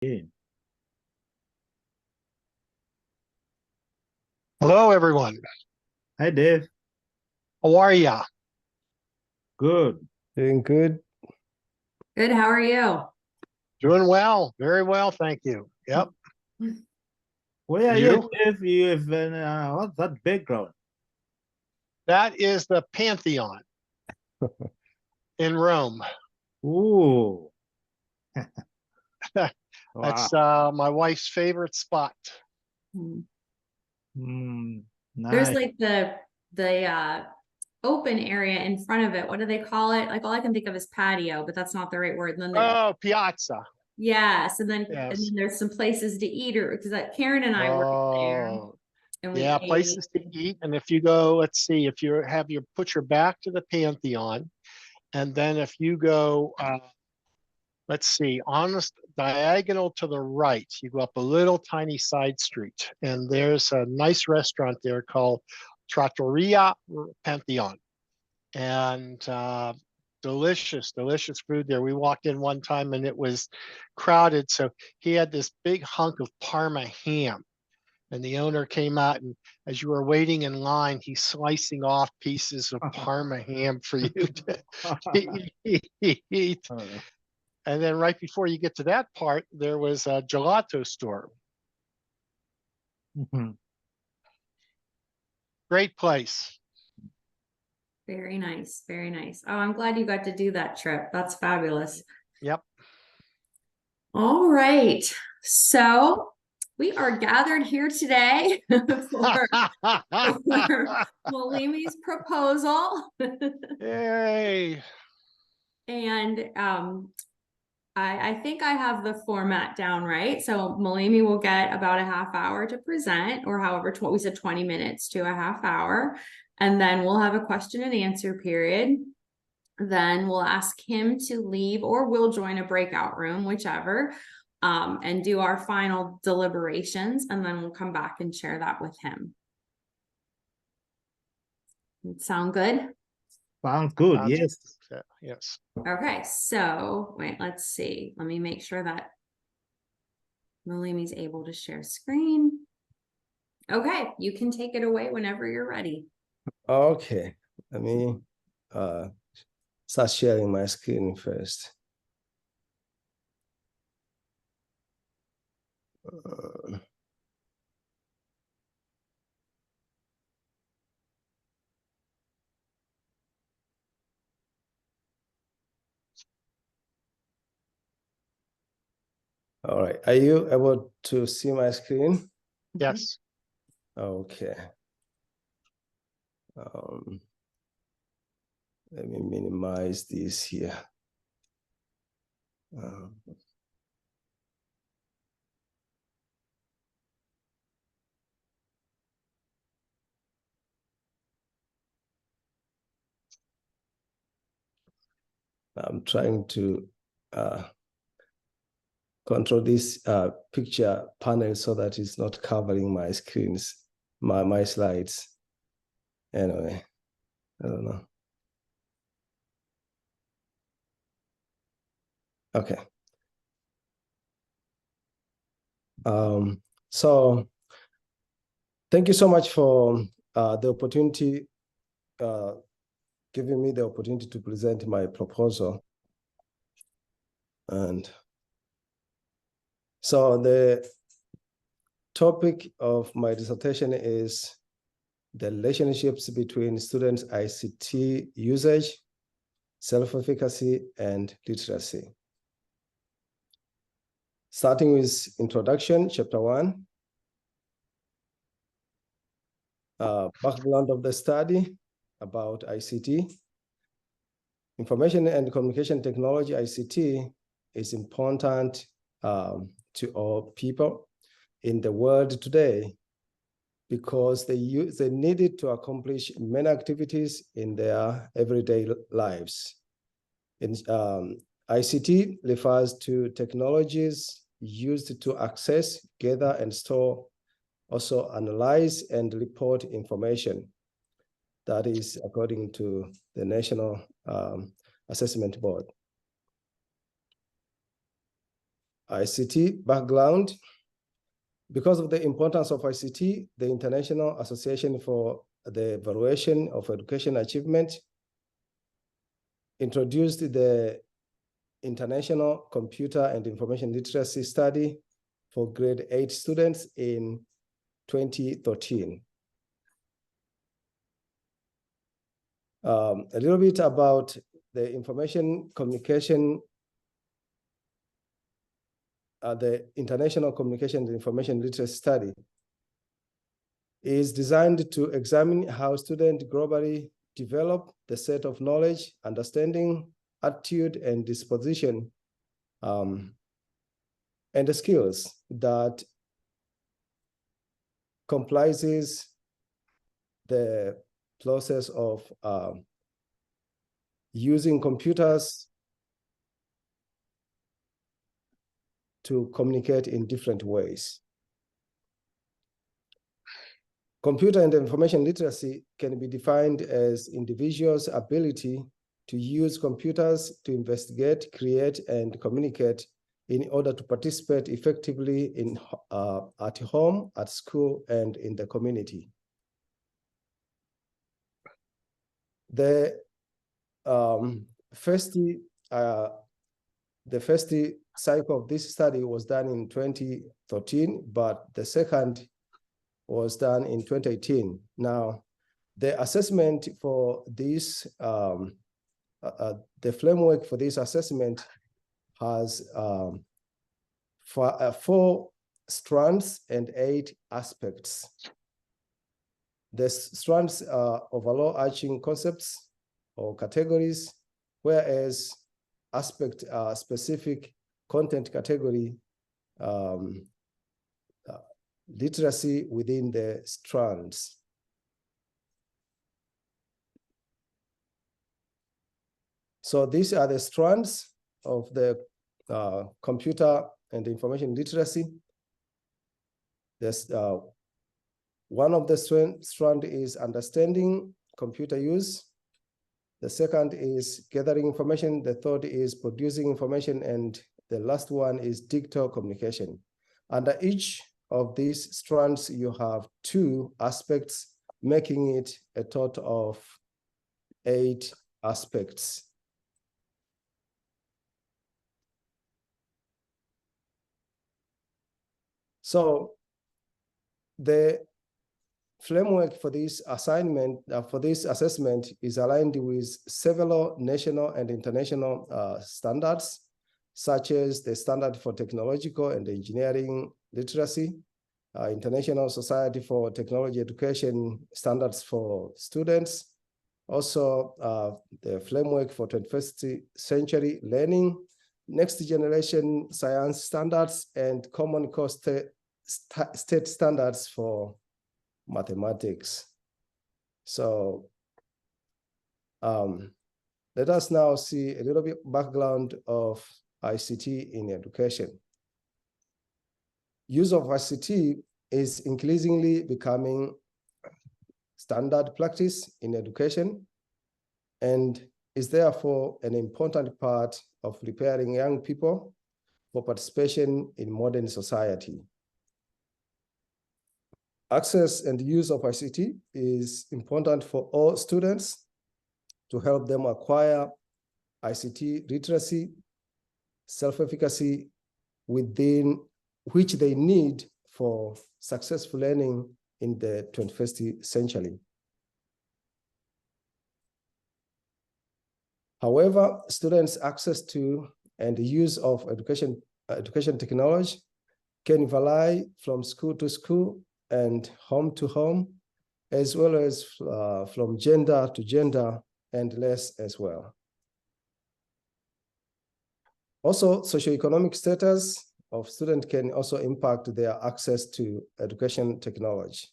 Yeah. Hello, everyone. Hi, Dave. How are ya? Good. Doing good. Good. How are you? Doing well. Very well, thank you. Yep. Well, yeah, You? Dave, you have what's that background? That is the Pantheon in Rome. Ooh, That's wow. my wife's favorite spot. Hmm. Mm, There's nice. like the open area in front of it. What do they call it? Like all I can think of is patio, but that's not the right word. And then there, Oh, Piazza. yes, and Yes. then there's some places to eat, or because that Karen and I were there Oh, and we yeah, ate. places to eat. And if you go, let's see, if you have your put your back to the Pantheon, and then if you go, let's see, honest diagonal to the right, you go up a little tiny side street, and there's a nice restaurant there called Trattoria Pantheon, and delicious, delicious food there. We walked in one time and it was crowded, so he had this big hunk of Parma ham. And the owner came out, and as you were waiting in line, he's slicing off pieces of Parma ham for you to eat. And then right before you get to that part, there was a gelato store. Mhm. Great place. Very nice, very nice. Oh, I'm glad you got to do that trip. That's fabulous. Yep. All right. So we are gathered here today for Malimi's proposal. Yay. And I think I have the format down right. So Malimi will get about a half hour to present, or however, we said 20 minutes to a half hour. And then we'll have a question and answer period. Then we'll ask him to leave, or we'll join a breakout room, whichever, and do our final deliberations. And then we'll come back and share that with him. Sound good? Sounds good. Sounds Yes. yes. Okay, so wait, let's see. Let me make sure that Malimi's able to share screen. Okay, you can take it away whenever you're ready. Okay, let me start sharing my screen first. All right, are you able to see my screen? Yes. Okay. Let me minimize this here. I'm trying to control this picture panel so that it's not covering my screens, my slides. Anyway, I don't know. Okay. So thank you so much for the opportunity, giving me the opportunity to present my proposal. And so the topic of my dissertation is the relationships between students' ICT usage, self-efficacy, and literacy. Starting with introduction, chapter 1. Background of the study about ICT. Information and communication technology, ICT, is important to all people in the world today because they need it to accomplish many activities in their everyday lives. ICT refers to technologies used to access, gather, and store, also analyze and report information. That is according to the National Assessment Board. ICT background. Because of the importance of ICT, the International Association for the Evaluation of Education Achievement introduced the International Computer and Information Literacy Study for grade 8 students in 2013. A little bit about the information communication, the International Communication and Information Literacy Study is designed to examine how students globally develop the set of knowledge, understanding, attitude, and disposition, and the skills that comprises the process of using computers to communicate in different ways. Computer and information literacy can be defined as individuals' ability to use computers to investigate, create, and communicate in order to participate effectively in at home, at school, and in the community. The first cycle of this study was done in 2013, but the second was done in 2018. Now, the assessment for this, the framework for this assessment has 4 strands and 8 aspects. The strands are overarching concepts or categories, whereas aspect specific content category literacy within the strands. So these are the strands of the computer and information literacy. There's one of the strand is understanding computer use. The second is gathering information. The third is producing information. And the last one is digital communication. Under each of these strands, you have 2 aspects, making it a total of 8 aspects. So the framework for this assignment, for this assessment is aligned with several national and international standards, such as the Standard for Technological and Engineering Literacy, International Society for Technology Education Standards for Students, also the Framework for 21st Century Learning, Next Generation Science Standards, and Common Core State Standards for Mathematics. So let us now see a little bit background of ICT in education. Use of ICT is increasingly becoming standard practice in education and is therefore an important part of preparing young people for participation in modern society. Access and use of ICT is important for all students to help them acquire ICT literacy, self-efficacy within which they need for successful learning in the 21st century. However, students' access to and use of education technology can vary from school to school and home to home, as well as from gender to gender and less as well. Also, socioeconomic status of students can also impact their access to education technology.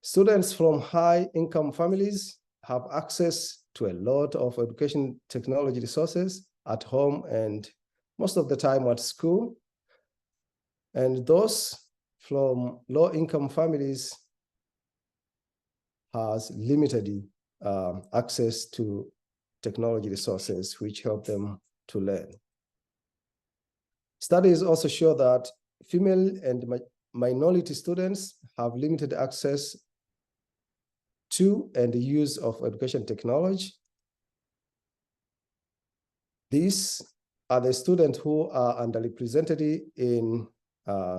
Students from high-income families have access to a lot of education technology resources at home and most of the time at school. And those from low-income families has limited access to technology resources which help them to learn. Studies also show that female and minority students have limited access to and use of education technology. These are the students who are underrepresented in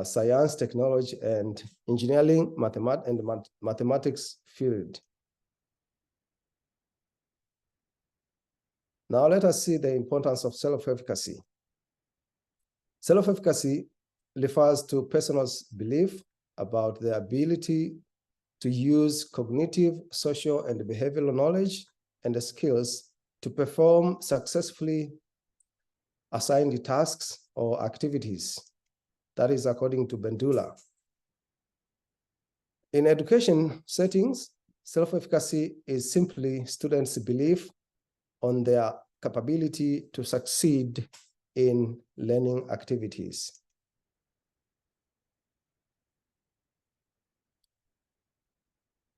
science, technology, and engineering, mathematics field. Now let us see the importance of self-efficacy. Self-efficacy refers to person's belief about their ability to use cognitive, social, and behavioral knowledge and the skills to perform successfully assigned tasks or activities. That is according to Bandula. In education settings, self-efficacy is simply students' belief on their capability to succeed in learning activities.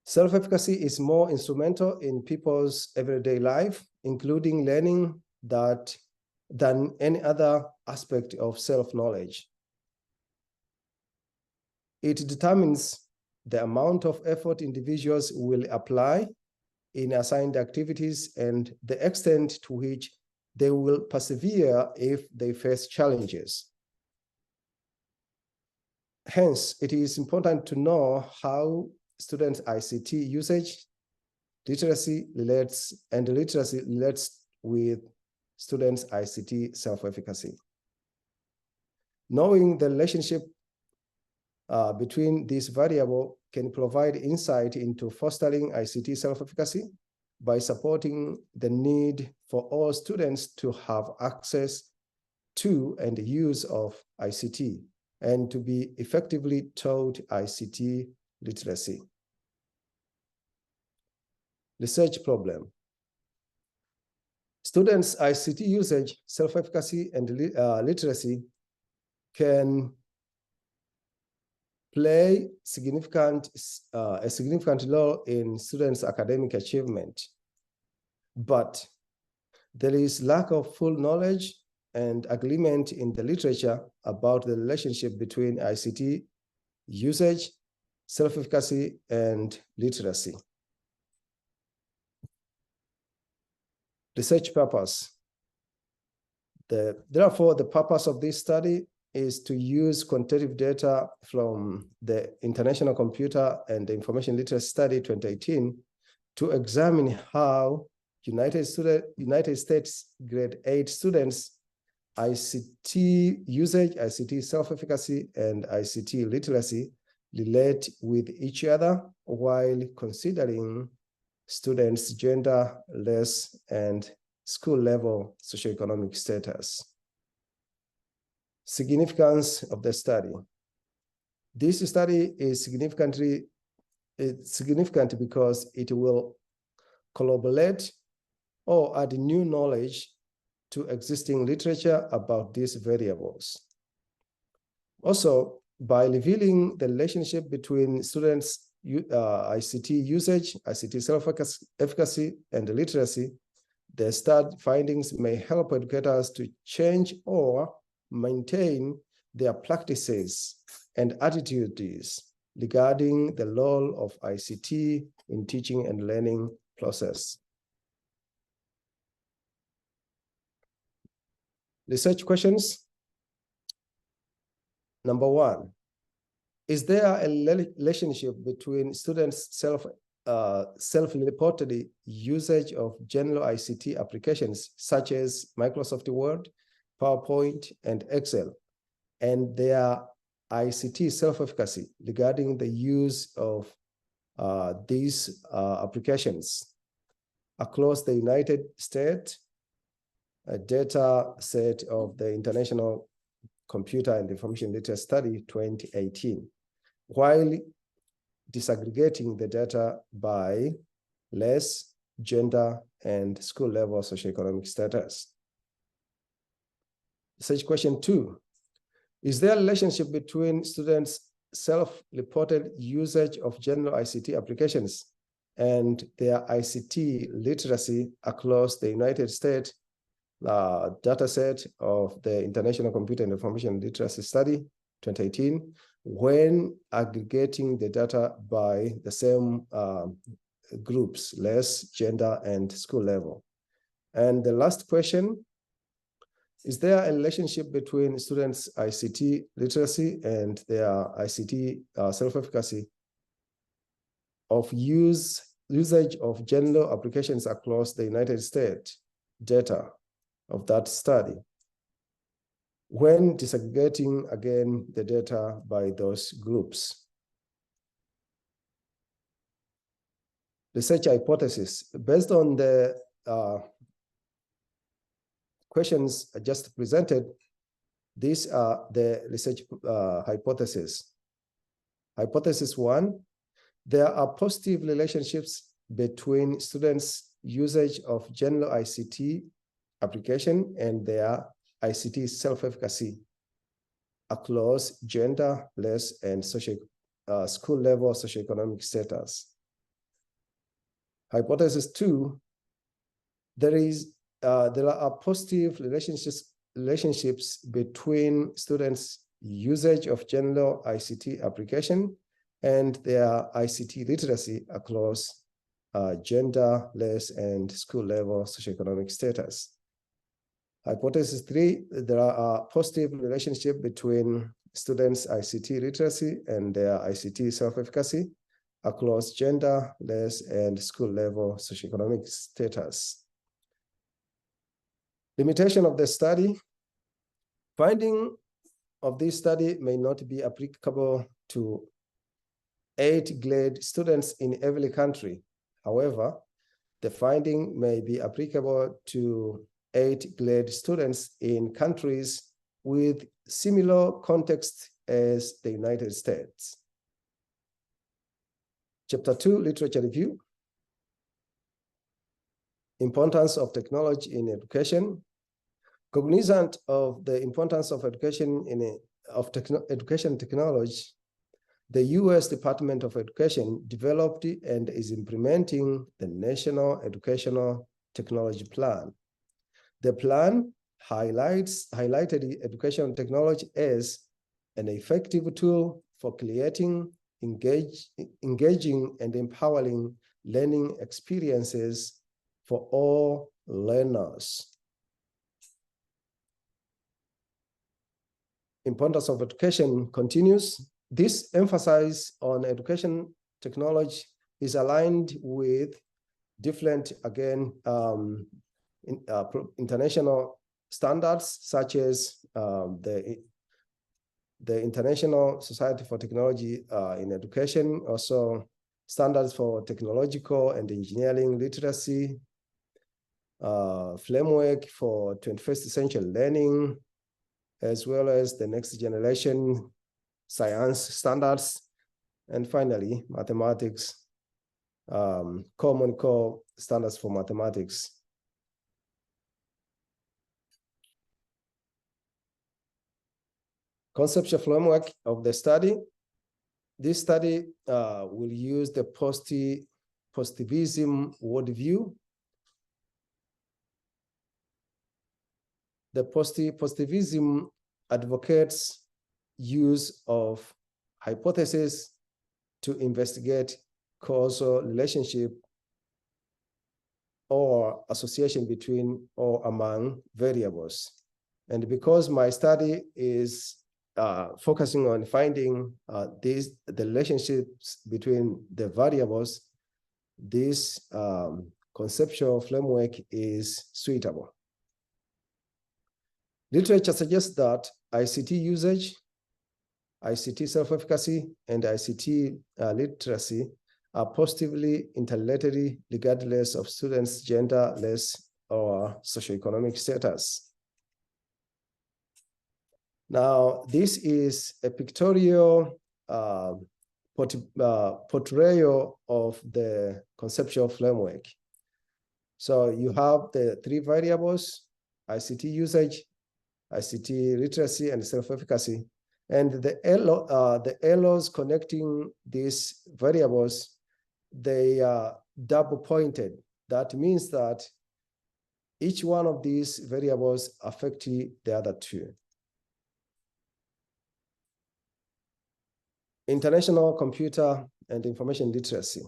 Self-efficacy is more instrumental in people's everyday life, including learning than any other aspect of self-knowledge. It determines the amount of effort individuals will apply in assigned activities and the extent to which they will persevere if they face challenges. Hence, it is important to know how students' ICT usage, literacy relates with students' ICT self-efficacy. Knowing the relationship between these variables can provide insight into fostering ICT self-efficacy by supporting the need for all students to have access to and use of ICT and to be effectively taught ICT literacy. Research problem. Students' ICT usage, self-efficacy, and literacy can play a significant role in students' academic achievement. But there is lack of full knowledge and agreement in the literature about the relationship between ICT usage, self-efficacy, and literacy. Research purpose. Therefore, the purpose of this study is to use quantitative data from the International Computer and Information Literacy Study 2018 to examine how United States grade 8 students' ICT usage, ICT self-efficacy, and ICT literacy relate with each other while considering students' gender, race, and school-level socioeconomic status. Significance of the study. This study is significant because it will collaborate or add new knowledge to existing literature about these variables. Also, by revealing the relationship between students' ICT usage, ICT self-efficacy, and literacy, the study findings may help educators to change or maintain their practices and attitudes regarding the role of ICT in teaching and learning process. Research questions. Number 1, is there a relationship between students' self-reported usage of general ICT applications such as Microsoft Word, PowerPoint, and Excel, and their ICT self-efficacy regarding the use of these applications across the United States, a data set of the International Computer and Information Literacy Study 2018, while disaggregating the data by race, gender, and school-level socioeconomic status. Research question 2, is there a relationship between students' self-reported usage of general ICT applications and their ICT literacy across the United States data set of the International Computer and Information Literacy Study 2018, when aggregating the data by the same groups, race, gender, and school level. And the last question, is there a relationship between students' ICT literacy and their ICT self-efficacy of usage of general applications across the United States? Data of that study when disaggregating again the data by those groups. Research hypothesis. Based on the questions I just presented, these are the research hypotheses. Hypothesis 1, there are positive relationships between students' usage of general ICT application and their ICT self-efficacy across gender, race, and school level socioeconomic status. Hypothesis 2, there are positive relationships between students' usage of general ICT application and their ICT literacy across gender, race, and school level socioeconomic status. Hypothesis 3, there are positive relationship between students' ICT literacy and their ICT self-efficacy across gender, race, and school level socioeconomic status. Limitation of the study. Finding of this study may not be applicable to 8th grade students in every country. However, the finding may be applicable to 8th grade students in countries with similar context as the United States. Chapter 2, literature review. Importance of technology in education. Cognizant of the importance of education education technology, the US Department of Education developed and is implementing the National Educational Technology Plan. The plan highlighted educational technology as an effective tool for creating engaging and empowering learning experiences for all learners. Importance of education continues. This emphasis on education technology is aligned with different, again, international standards, such as the International Society for Technology in Education, also standards for technological and engineering literacy, framework for 21st century learning, as well as the next generation science standards, and finally, mathematics, common core standards for mathematics. Conceptual framework of the study. This study will use the positivism worldview. The positivism advocates use of hypotheses to investigate causal relationship or association between or among variables. And because my study is focusing on finding the relationships between the variables, this conceptual framework is suitable. Literature suggests that ICT usage, ICT self-efficacy, and ICT literacy are positively interrelated regardless of students' gender, race, or socioeconomic status. Now, this is a pictorial portrayal of the conceptual framework. So you have the 3 variables: ICT usage, ICT literacy, and self-efficacy. And the arrows connecting these variables, they double pointed. That means that each one of these variables affect the other two. International Computer and Information Literacy.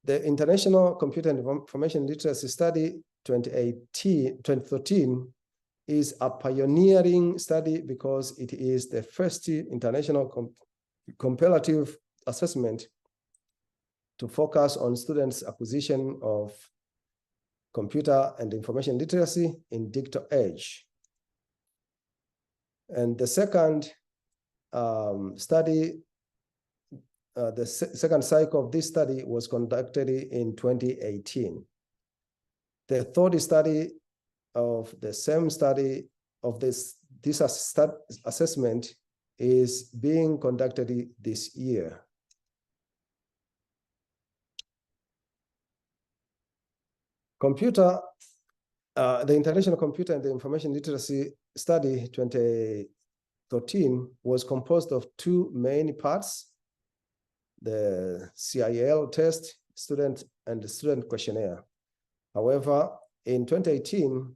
The International Computer and Information Literacy Study 2013 is a pioneering study because it is the first international comparative assessment to focus on students' acquisition of computer and information literacy in digital age. And the second study, the second cycle of this study was conducted in 2018. The third study of the same study of this assessment is being conducted this year. The International Computer and the Information Literacy Study 2013 was composed of two main parts: the CIL test, student and the student questionnaire. However, in 2018,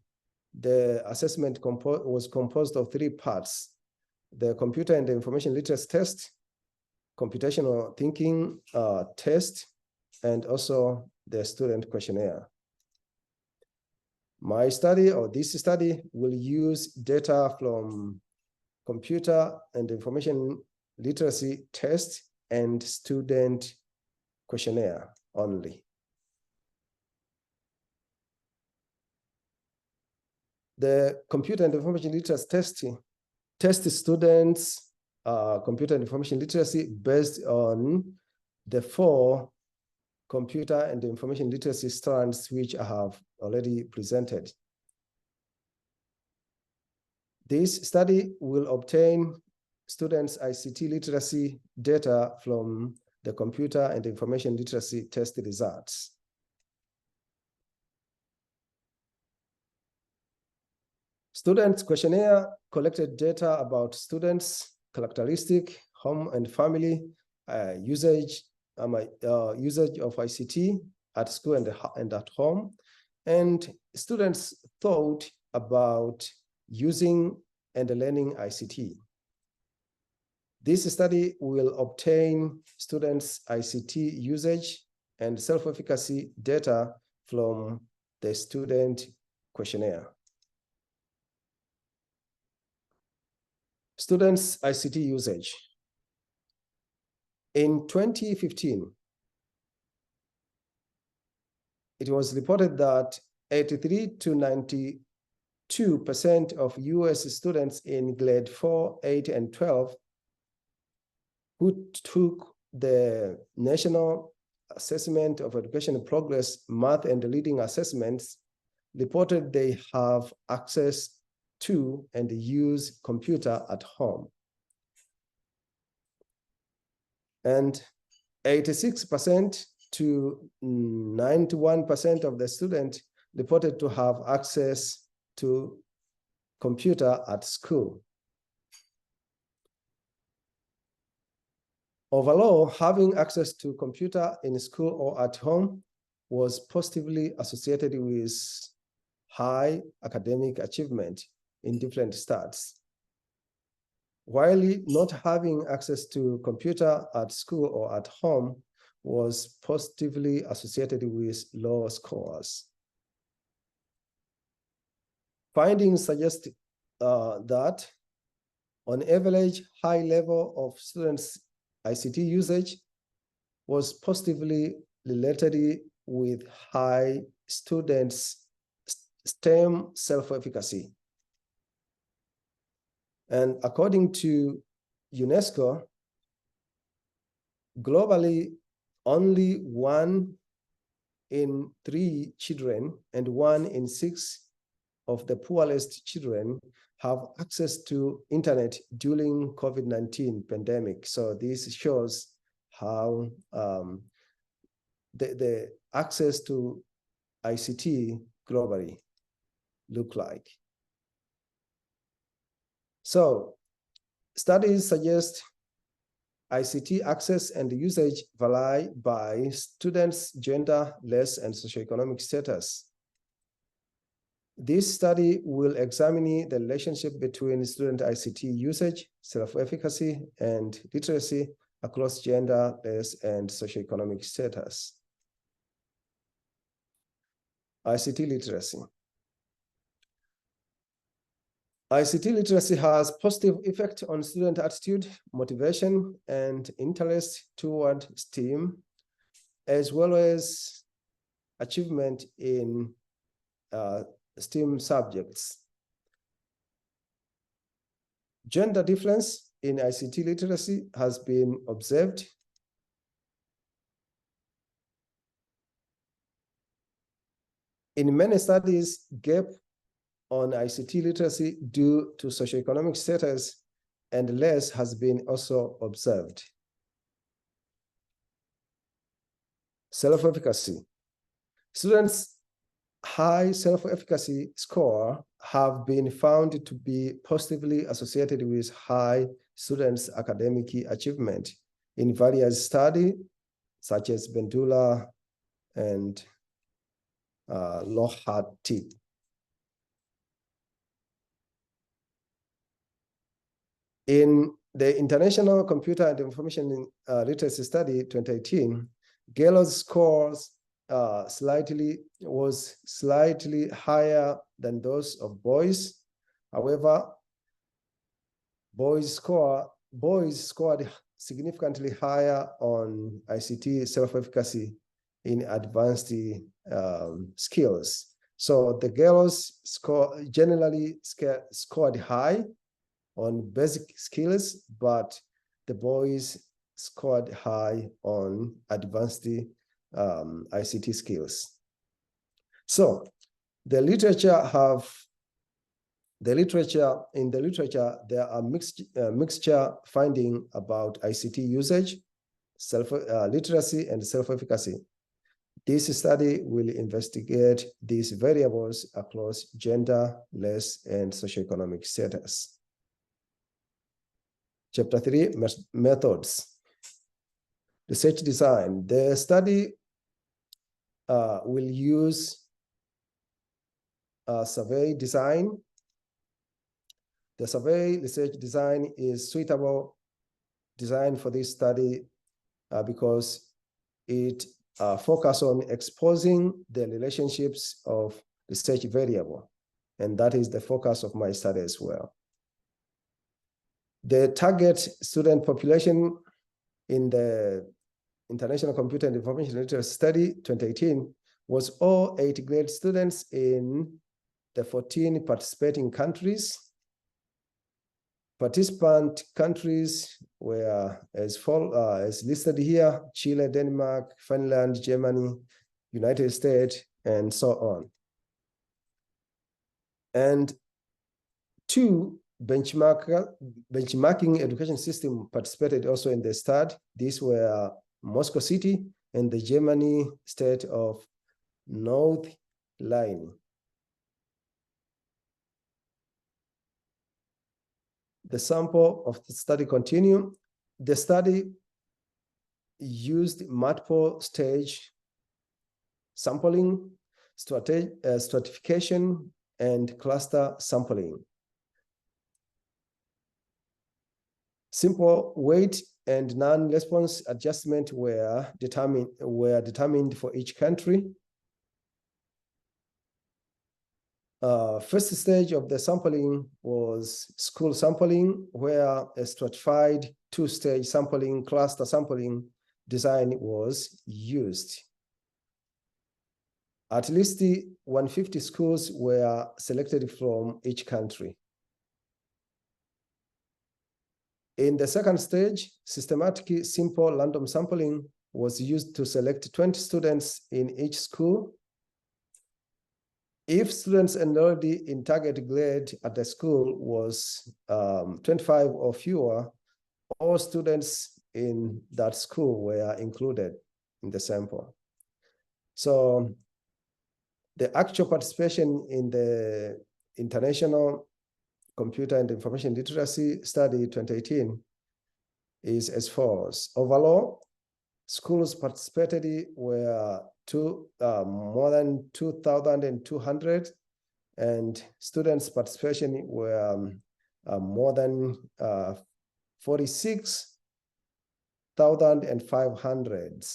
the assessment was composed of three parts: the Computer and the Information Literacy test, computational thinking test, and also the student questionnaire. My study, or this study, will use data from computer and information literacy test and student questionnaire only. The computer and information literacy test students computer and information literacy based on the 4 computer and information literacy strands which I have already presented. This study will obtain students' ICT literacy data from the computer and information literacy test results. Students' questionnaire collected data about students' characteristic, home and family, usage of ICT at school and at home, and students' thought about using and learning ICT. This study will obtain students' ICT usage and self-efficacy data from the student questionnaire. Students' ICT usage. In 2015, it was reported that 83 to 92% of US students in grade 4, 8, and 12 who took the National Assessment of Education Progress Math and Reading Assessments reported they have access to and use computer at home. And 86% to 91% of the students reported to have access to computer at school. Overall, having access to computer in school or at home was positively associated with high academic achievement in different stats. While not having access to computer at school or at home was positively associated with low scores. Findings suggest that on average, high level of students' ICT usage was positively related with high students' STEM self-efficacy. And according to UNESCO, globally, only 1 in 3 children and 1 in 6 of the poorest children have access to internet during COVID-19 pandemic. So this shows how the access to ICT globally look like. So studies suggest ICT access and usage vary by students' gender, race, and socioeconomic status. This study will examine the relationship between student ICT usage, self-efficacy, and literacy across gender, race, and socioeconomic status. ICT literacy. ICT literacy has positive effect on student attitude, motivation, and interest toward STEAM, as well as achievement in STEAM subjects. Gender difference in ICT literacy has been observed. In many studies, gap on ICT literacy due to socioeconomic status and race has been also observed. Self-efficacy. Students' high self-efficacy score have been found to be positively associated with high students' academic achievement in various studies, such as Bendula and Lohati. In the International Computer and Information Literacy Study 2018, girls' scores was slightly higher than those of boys. However, boys scored significantly higher on ICT self-efficacy in advanced skills. So the girls generally scored high on basic skills, but the boys scored high on advanced ICT skills. So in the literature, there are mixture finding about ICT usage, literacy, and self-efficacy. This study will investigate these variables across gender, race, and socioeconomic status. Chapter 3, methods. Research design. The study will use survey design. The survey research design is suitable design for this study because it focuses on exposing the relationships of research variable. And that is the focus of my study as well. The target student population in the International Computer and Information Literacy Study 2018 was all 8th grade students in the 14 participating countries. Participant countries were as listed here: Chile, Denmark, Finland, Germany, United States, and so on. And 2 benchmarking education system participated also in the study. These were Moscow City and the Germany state of North Rhine. The sample of the study continue. The study used multiple stage sampling, stratification, and cluster sampling. Simple weight and non-response adjustment were determined for each country. First stage of the sampling was school sampling, where a stratified 2-stage sampling, cluster sampling design was used. At least 150 schools were selected from each country. In the second stage, systematic simple random sampling was used to select 20 students in each school. If students enrolled in target grade at the school was 25 or fewer, all students in that school were included in the sample. So the actual participation in the International Computer and Information Literacy Study 2018 is as follows. Overall, schools participated were more than 2,200, and students' participation were more than 46,500.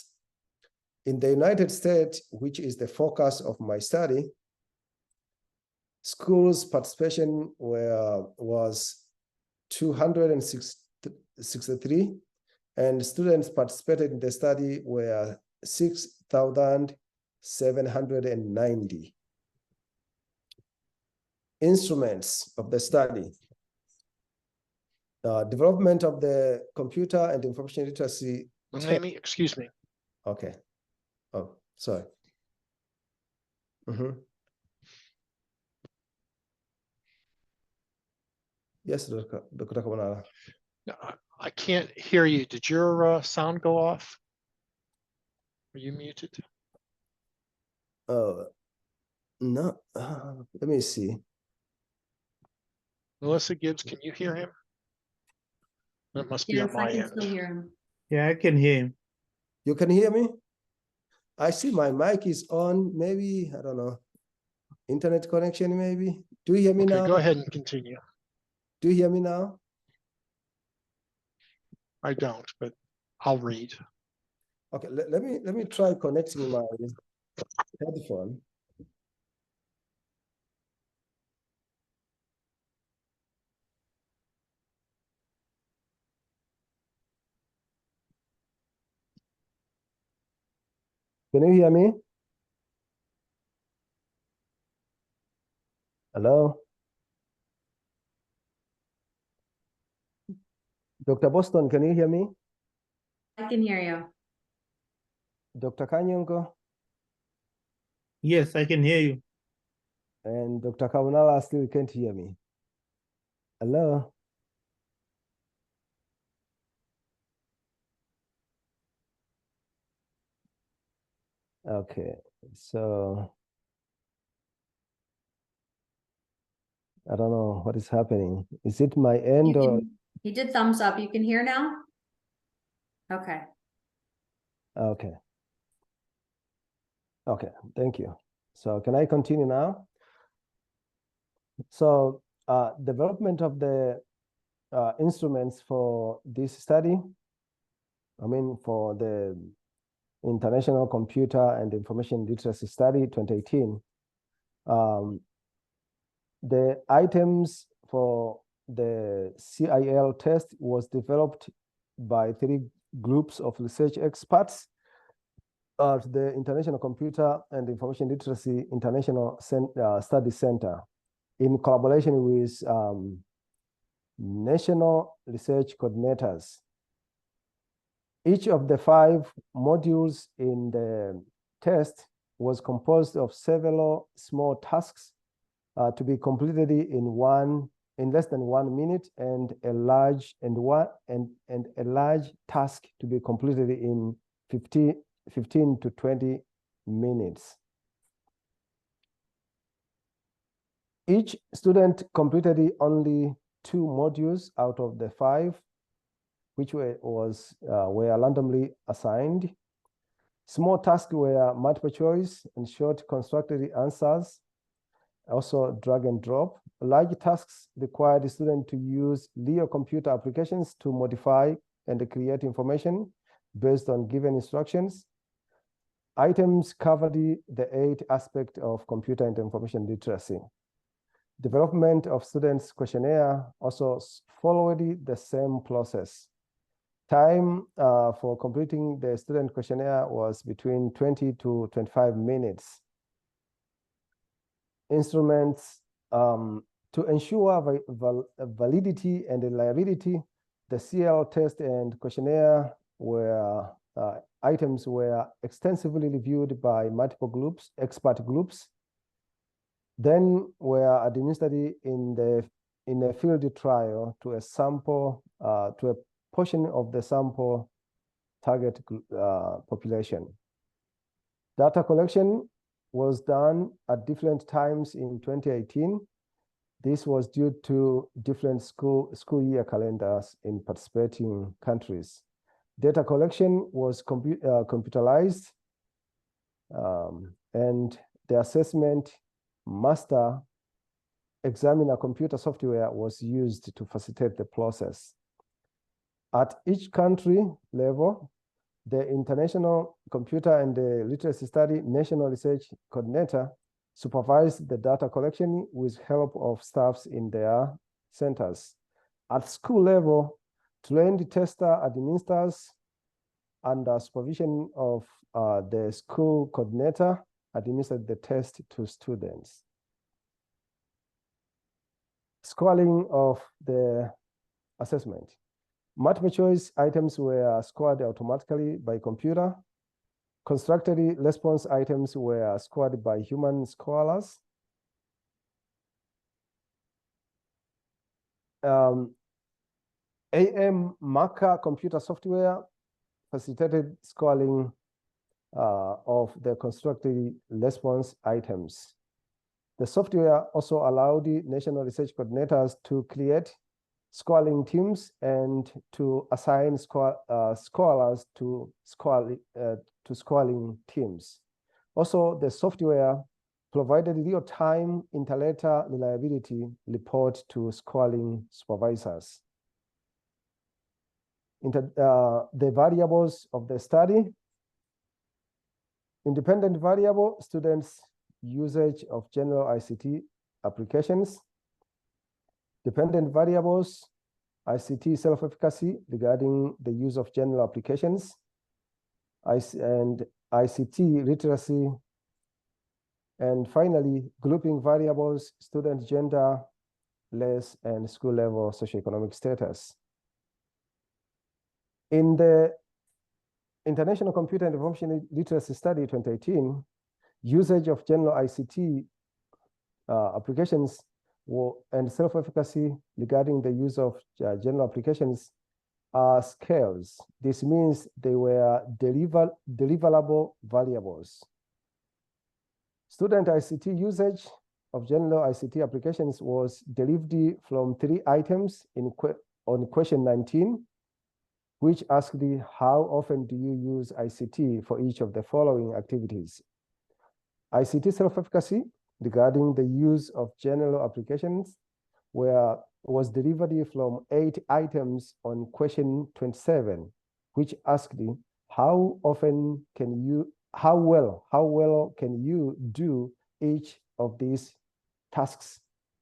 In the United States, which is the focus of my study, schools' participation was 263, and students participated in the study were 6,790. Instruments of the study. Development of the computer and information literacy. Excuse me. Okay. Oh, sorry. Yes, Dr. Kabanala. No, I can't hear you. Did your sound go off? Are you muted? No. Let me see. Melissa Gibbs, can you hear him? That must be Yes, on my I can end. still hear him. Yeah, I can hear him. You can hear me? I see my mic is on. Maybe, I don't know, internet connection maybe. Do you hear me now? Go ahead and continue. Do you hear me now? I don't, but I'll read. Okay, let me try connecting my headphone. Can you hear me? Hello? Dr. Boston, can you hear me? I can hear you. Dr. Kanyonko Yes, I can hear you. and Dr. Kaunala still can't hear me. Hello? Okay, so I don't know what is happening. Is it my end or? He did thumbs up. You can hear now? Okay. Okay. Okay, thank you. So can I continue now? So development of the instruments for this study, for the International Computer and Information Literacy Study 2018, the items for the CIL test was developed by 3 groups of research experts at the International Computer and Information Literacy International Study Center in collaboration with national research coordinators. Each of the 5 modules in the test was composed of several small tasks to be completed in less than 1 minute, and a large task to be completed in 15 to 20 minutes. Each student completed only 2 modules out of the 5, which were randomly assigned. Small tasks were multiple choice and short constructed answers, also drag and drop. Large tasks required the student to use real computer applications to modify and create information based on given instructions. Items covered the 8 aspects of computer and information literacy. Development of students' questionnaire also followed the same process. Time for completing the student questionnaire was between 20 to 25 minutes. Instruments to ensure validity and reliability, the CL test and questionnaire items were extensively reviewed by multiple expert groups, then were administered in a field trial to a portion of the sample target population. Data collection was done at different times in 2018 This was due to different school year calendars in participating countries. Data collection was computerized, and the assessment master examiner computer software was used to facilitate the process. At each country level, the International Computer and Literacy Study National Research Coordinator supervised the data collection with help of staffs in their centers. At school level, trained tester administers under supervision of the school coordinator administered the test to students. Scoring of the assessment. Multiple choice items were scored automatically by computer. Constructed response items were scored by human scholars. AM marker computer software facilitated scoring of the constructed response items. The software also allowed the national research coordinators to create scoring teams and to assign scholars to scoring teams. Also, the software provided real-time inter-letter reliability report to scoring supervisors. The variables of the study. Independent variable, students' usage of general ICT applications. Dependent variables, ICT self-efficacy regarding the use of general applications, and ICT literacy. And finally, grouping variables, student gender, race, and school level socioeconomic status. In the International Computer and Information Literacy Study 2018, usage of general ICT applications and self-efficacy regarding the use of general applications are scales. This means they were deliverable variables. Student ICT usage of general ICT applications was derived from 3 items on question 19, which asked how often do you use ICT for each of the following activities. ICT self-efficacy regarding the use of general applications was delivered from 8 items on question 27, which asked how well can you do each of these tasks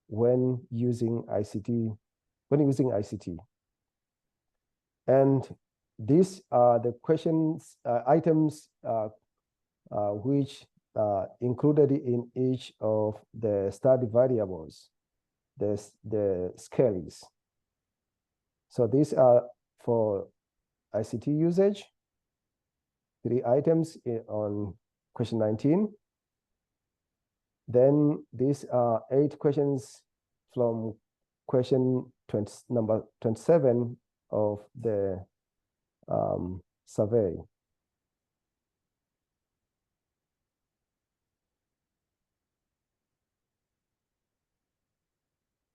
when using ICT. And these are the questions items which included in each of the study variables, the scales. So these are for ICT usage, 3 items on question 19. Then these are 8 questions from question number 27 of the survey.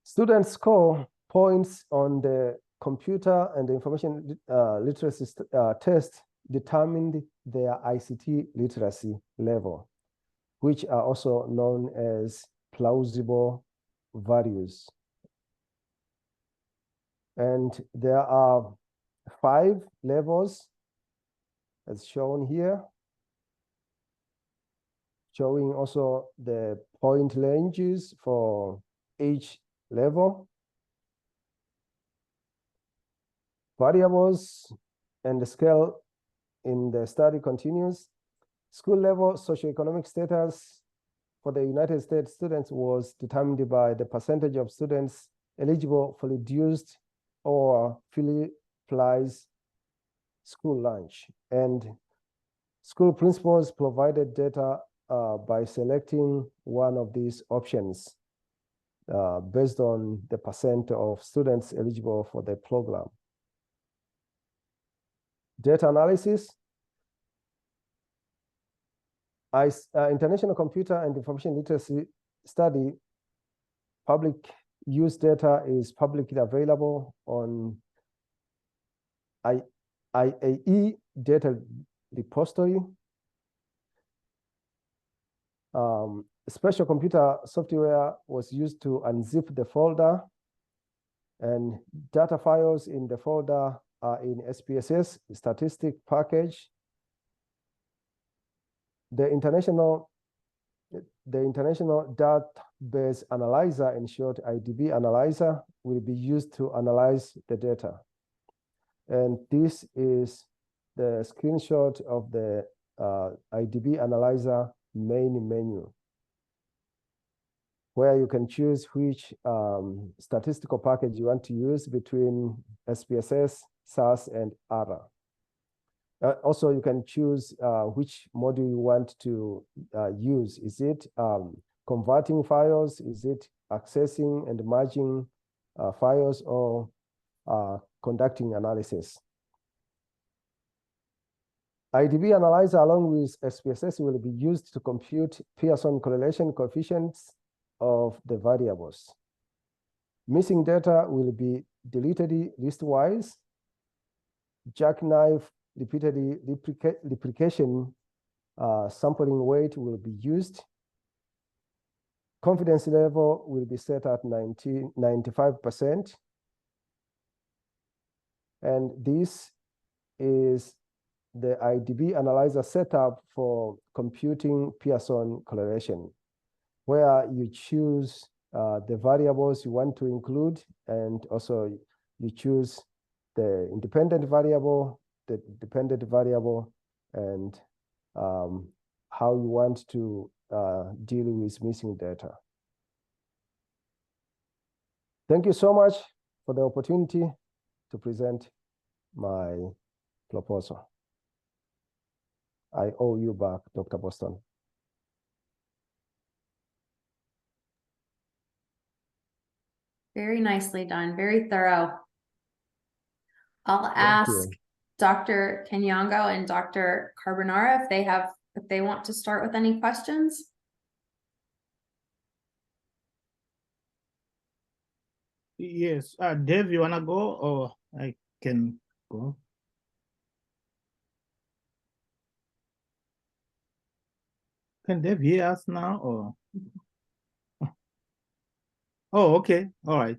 Students score points on the computer and the information literacy test determined their ICT literacy level, which are also known as plausible values. And there are 5 levels as shown here, showing also the point ranges for each level. Variables and the scale in the study continues. School level socioeconomic status for the United States students was determined by the percentage of students eligible for reduced or fully priced school lunch. And school principals provided data by selecting one of these options based on the percent of students eligible for the program. Data analysis. International Computer and Information Literacy Study use data is publicly available on IAE data repository. Special computer software was used to unzip the folder, and data files in the folder are in SPSS statistic package. The international database analyzer, in short IDB analyzer, will be used to analyze the data. And this is the screenshot of the IDB analyzer main menu, where you can choose which statistical package you want to use between SPSS, SAS, and ARA. Also, you can choose which module you want to use. Is it converting files? Is it accessing and merging files, or conducting analysis? IDB analyzer along with SPSS will be used to compute Pearson correlation coefficients of the variables. Missing data will be deleted listwise. Jackknife repeatedly replication sampling weight will be used. Confidence level will be set at 95%. And this is the IDB analyzer setup for computing Pearson correlation, where you choose the variables you want to include, and also you choose the independent variable, the dependent variable, and how you want to deal with missing data. Thank you so much for the opportunity to present my proposal. I owe you back, Dr. Boston. Very nicely done, very thorough. I'll Thank ask you. Dr. Kenyango and Dr. Carbonara if they want to start with any questions. Yes, Dave, you wanna go, or I can go? Can Dave hear us now, or? Oh, okay, all right.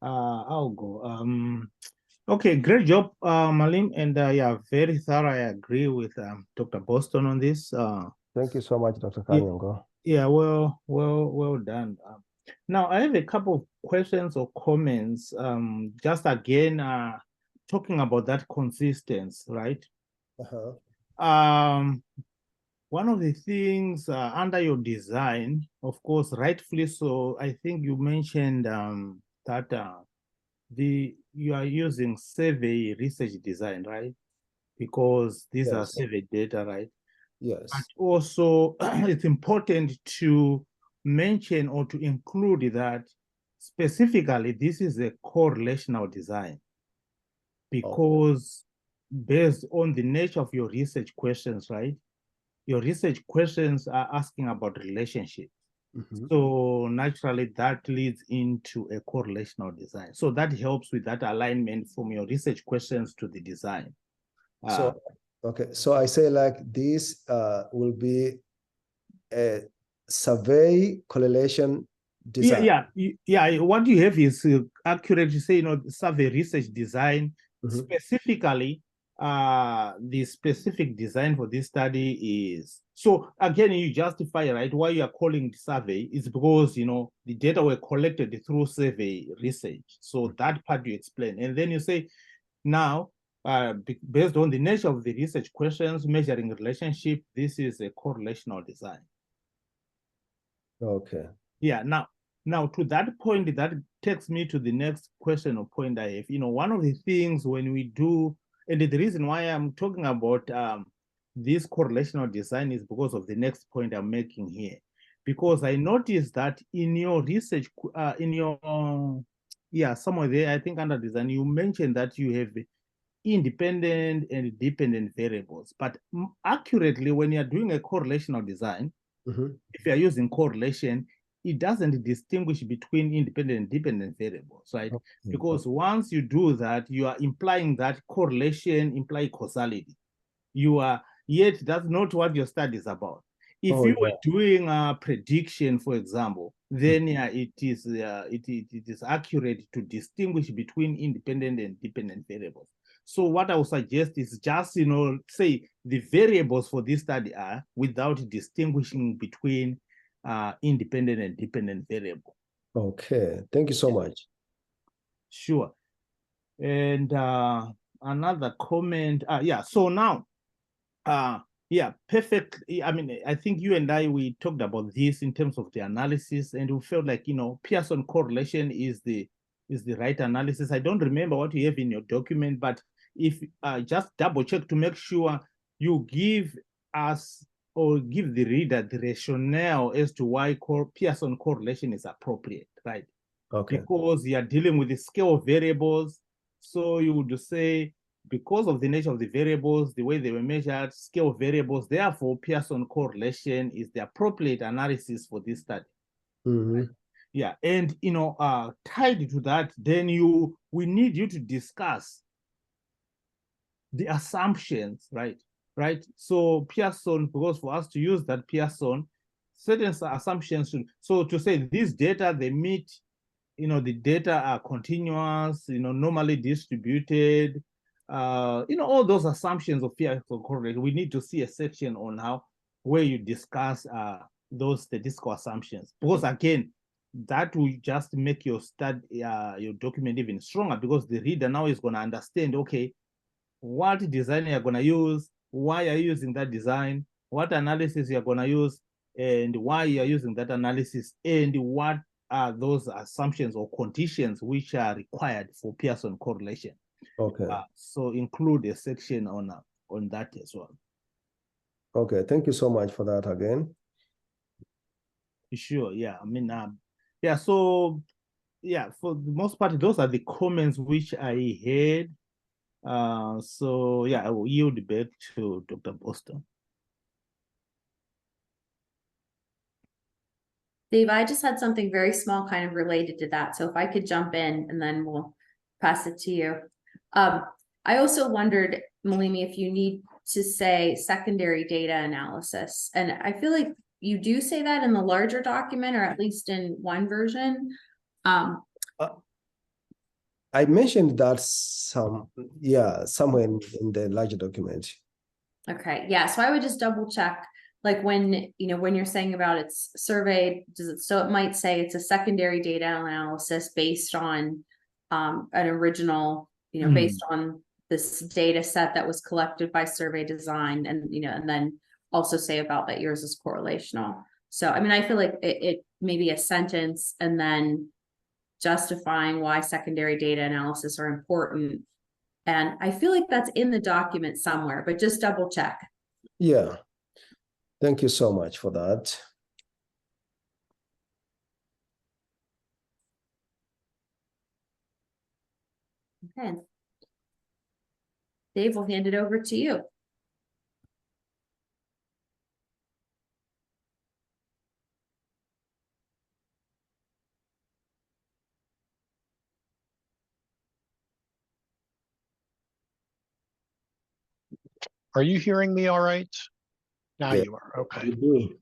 I'll go. Okay, great job, Malim, and yeah, very thorough. I agree with Dr. Boston on this. Thank you so much, Dr. Kanyongo. Yeah, well done. Now I have a couple of questions or comments. Just again, talking about that consistency, right? One of the things under your design, of course, rightfully so, I think you mentioned that you are using survey research design, right? Because these are Yes. survey data, right? Yes. But also, it's important to mention or to include that specifically this is a correlational design, because based on the nature of your research questions, right? Your research questions are asking about relationships. So naturally that leads into a correlational design. So that helps with that alignment from your research questions to the design. So, okay, so I say like this will be a survey correlation design. Yeah. What you have is accurate to say, survey research design. Specifically, the specific design for this study is, so again, you justify, right, why you are calling the survey is because, the data were collected through survey research. So that part you explain. And then you say, now, based on the nature of the research questions, measuring relationship, this is a correlational design. Okay. Yeah, now to that point, that takes me to the next question or point I have. One of the things when we do, and the reason why I'm talking about this correlational design is because of the next point I'm making here. Because I noticed that in your research, somewhere there, I think under design, you mentioned that you have independent and dependent variables. But accurately, when you're doing a correlational design, if you're using correlation, it doesn't distinguish between independent and dependent variables, right? Okay. Because once you do that, you are implying that correlation implies causality. Yet that's not what your study is about. If you were doing a prediction, for example, then it is accurate to distinguish between independent and dependent variables. So what I would suggest is just, say the variables for this study are without distinguishing between independent and dependent variable. Okay, thank you so much. Sure. And another comment, so now, yeah, perfect. I mean, I think you and I, we talked about this in terms of the analysis, and we felt like, Pearson correlation is the right analysis. I don't remember what you have in your document, but if just double check to make sure you give us or give the reader the rationale as to why Pearson correlation is appropriate, right? Okay. Because you are dealing with the scale of variables. So you would say, because of the nature of the variables, the way they were measured, scale of variables, therefore Pearson correlation is the appropriate analysis for this study. Mm-hmm. Yeah, and tied to that, then we need you to discuss the assumptions, right? So Pearson, because for us to use that Pearson, certain assumptions should, so to say these data, they meet, the data are continuous, normally distributed, all those assumptions of Pearson correlation. We need to see a section on where you discuss those statistical assumptions, because again, that will just make your your document even stronger, because the reader now is going to understand, okay, what design you're going to use, why are you using that design, what analysis you're going to use, and why you're using that analysis, and what are those assumptions or conditions which are required for Pearson correlation. Okay. So include a section on that as well. Okay, thank you so much for that again. Sure, yeah. I mean, yeah, so, yeah, for the most part, those are the comments which I had. So, yeah, I will yield back to Dr. Boston. Dave, I just had something very small kind of related to that. So if I could jump in and then we'll pass it to you. I also wondered, Malimi, if you need to say secondary data analysis. And I feel like you do say that in the larger document, or at least in one version. I mentioned that somewhere in the larger document. Okay, yeah, so I would just double check, like when you're saying about it's surveyed, so it might say it's a secondary data analysis based on an original, based on this data set that was collected by survey design, and and then also say about that yours is correlational. So I mean, I feel like it may be a sentence and then justifying why secondary data analysis are important. And I feel like that's in the document somewhere, but just double check. Yeah. Thank you so much for that. Okay. Dave, we'll hand it over to you. Are you hearing me all right? Now Yeah. you are, okay. You do.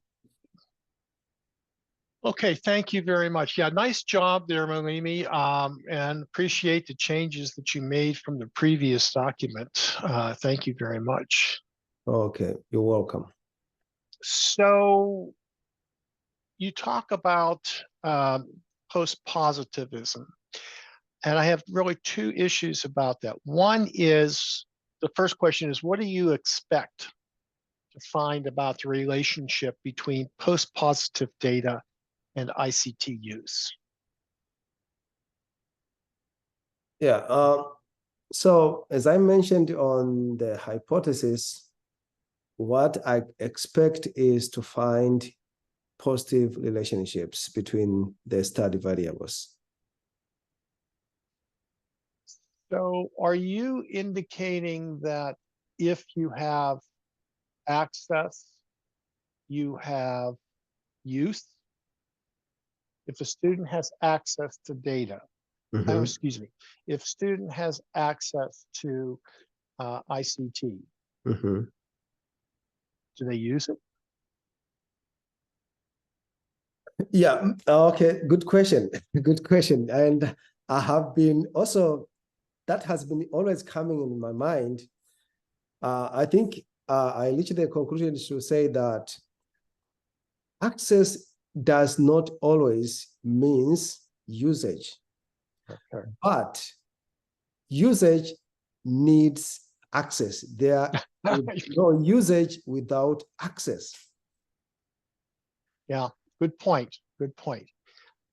Okay, thank you very much. Yeah, nice job there, Malimi, and appreciate the changes that you made from the previous document. Thank you very much. Okay, you're welcome. So you talk about post-positivism, and I have really two issues about that. One is, the first question is, what do you expect to find about the relationship between post-positive data and ICT use? Yeah, so as I mentioned on the hypothesis, what I expect is to find positive relationships between the study variables. So are you indicating that if you have access, you have use? if a student has access to data, Mhm. excuse me, if student has access to ICT, Mhm. do they use it? Yeah, okay, good question. Good question. And I have been also, that has been always coming in my mind. I think I reached the conclusion to say that access does not always means usage, Okay. but usage needs access. There is no usage without access. Yeah, good point. Good point.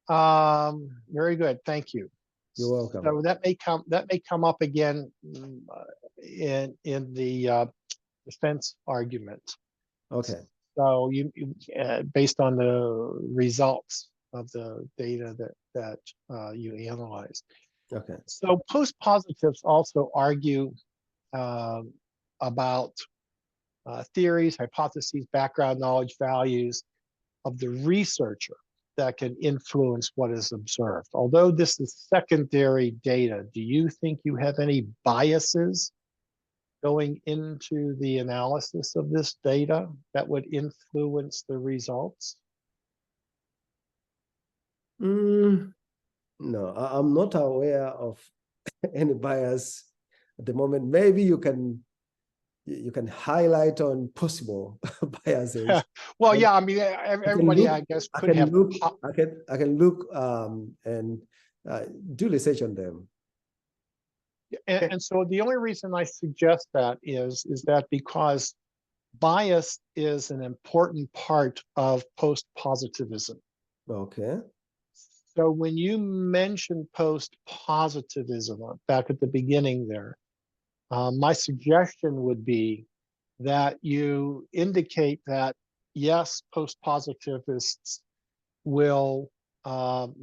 Very good. Thank you. You're welcome. So that may come up again in the defense argument. Okay. So based on the results of the data that you analyzed. Okay. So post-positives also argue about theories, hypotheses, background knowledge, values of the researcher that can influence what is observed. Although this is secondary data, do you think you have any biases going into the analysis of this data that would influence the results? No, I'm not aware of any bias at the moment. Maybe you can highlight on possible biases. Well, yeah, I mean, everybody, I guess, could have. I can look and do research on them. And so the only reason I suggest that is that because bias is an important part of post-positivism. Okay. So when you mention post-positivism back at the beginning there, my suggestion would be that you indicate that, yes, post-positivists will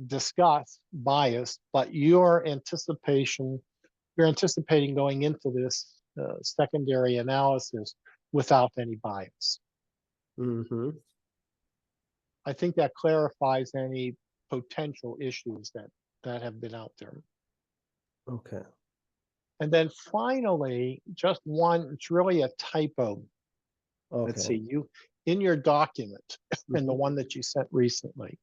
discuss bias, but you're anticipating going into this secondary analysis without any bias. Mm-hmm. I think that clarifies any potential issues that have been out there. Okay. And then finally, just one, it's really a typo. Okay. Let's see, you in your document, and the one that you sent recently,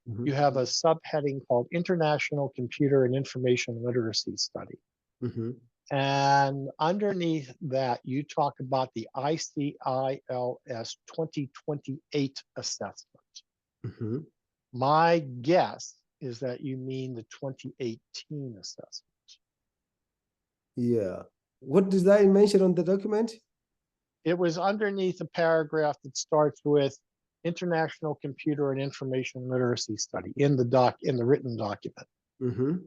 Mm-hmm. you have a subheading called International Computer and Information Literacy Study. Mm-hmm. And underneath that, you talk about the ICILS 2028 assessment. Mm-hmm. My guess is that you mean the 2018 assessment. Yeah. What did I mention on the document? It was underneath a paragraph that starts with International Computer and Information Literacy Study in the written document, Mm-hmm.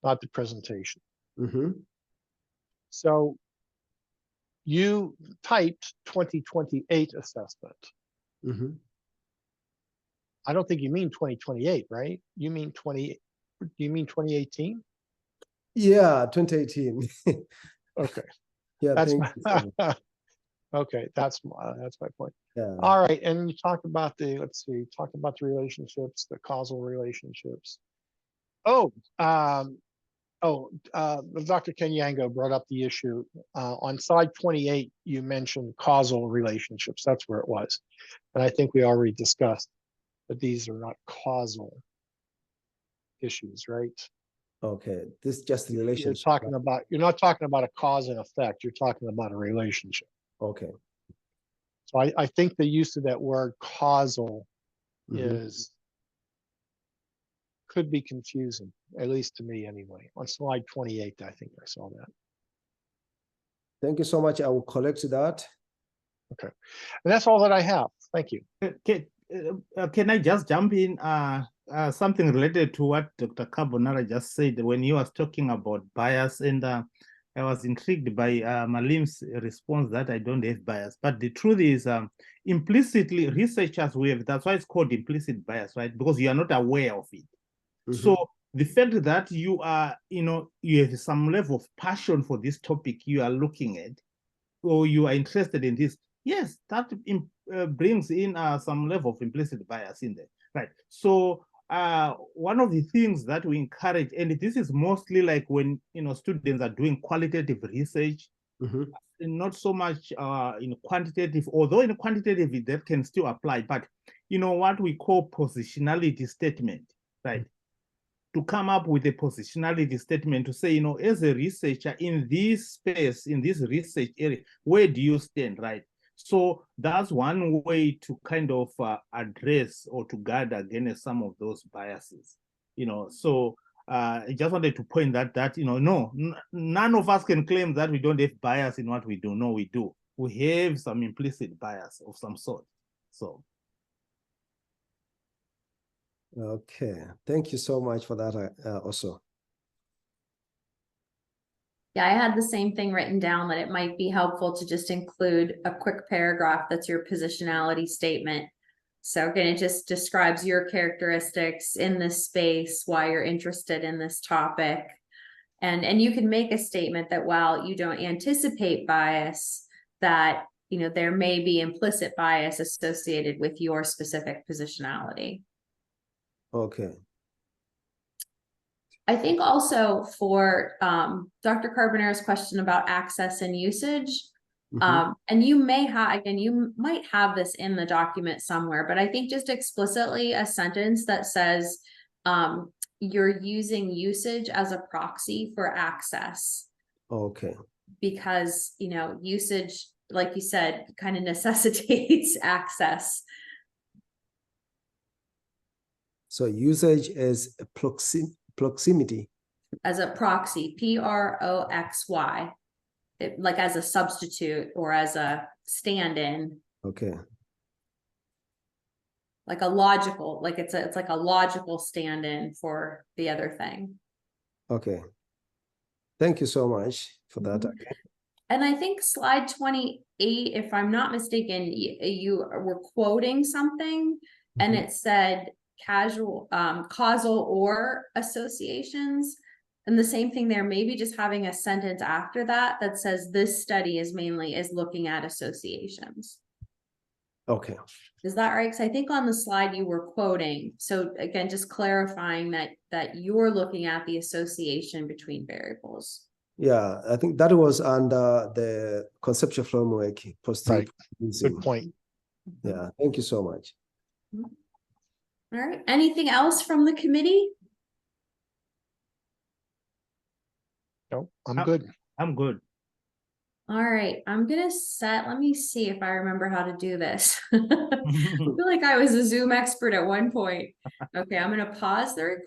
not the presentation. Mm-hmm. So you typed 2028 assessment. Mm-hmm. I don't think you mean 2028, right? You mean 2018? Yeah, 2018. Okay. Yeah, That's thank you. okay, that's my point. Yeah. All right, and you talk about the relationships, the causal relationships. Dr. Kenyango brought up the issue. On slide 28, you mentioned causal relationships. That's where it was. And I think we already discussed that these are not causal issues, right? Okay, this is just relationship. You're not talking about a cause and effect. You're talking about a relationship. Okay. So I think the use of that word causal could be confusing, at least to me anyway. On slide 28, I think I saw that. Thank you so much. I will collect that. Okay. And that's all that I have. Thank you. Can I just jump in? Something related to what Dr. Carbonara just said when he was talking about bias, and I was intrigued by Malim's response that I don't have bias. But the truth is, implicitly, researchers that's why it's called implicit bias, right? Because you are not aware of it. Mm-hmm. So the fact that you are, you have some level of passion for this topic you are looking at, or you are interested in this, yes, that brings in some level of implicit bias in there, right? So one of the things that we encourage, and this is mostly like when students are doing qualitative research, not so much in quantitative, although in quantitative that can still apply, but what we call positionality statement, right? To come up with a positionality statement to say, as a researcher in this space, in this research area, where do you stand, right? So that's one way to kind of address or to guard against some of those biases, So I just wanted to point that no, none of us can claim that we don't have bias in what we do. No, we do. We have some implicit bias of some sort. So. Okay, thank you so much for that also. Yeah, I had the same thing written down, that it might be helpful to just include a quick paragraph that's your positionality statement. So again, it just describes your characteristics in this space, why you're interested in this topic. And you can make a statement that while you don't anticipate bias, that there may be implicit bias associated with your specific positionality. Okay. I think also for Dr. Carbonero's question about access and usage, and you may have, again, you might have this in the document somewhere, but I think just explicitly a sentence that says you're using usage as a proxy for access. Okay. Because, usage, like you said, kind of necessitates access. So usage is proximity. As a proxy, PROXY, like as a substitute or as a stand-in. Okay. Like a logical, like it's like a logical stand-in for the other thing. Okay. Thank you so much for that. Okay. And I think slide 28, if I'm not mistaken, you were quoting something and it said causal or associations. And the same thing there, maybe just having a sentence after that that says this study is looking at associations. Okay. Is that right? Because I think on the slide you were quoting. So again, just clarifying that you're looking at the association between variables. Yeah, I think that was under the conceptual framework. Right. Good point. Yeah, thank you so much. All right. Anything else from the committee? No, I'm good. I'm good. All right. I'm going to let me see if I remember how to do this. I feel like I was a Zoom expert at one point. Okay, I'm going to pause the recording.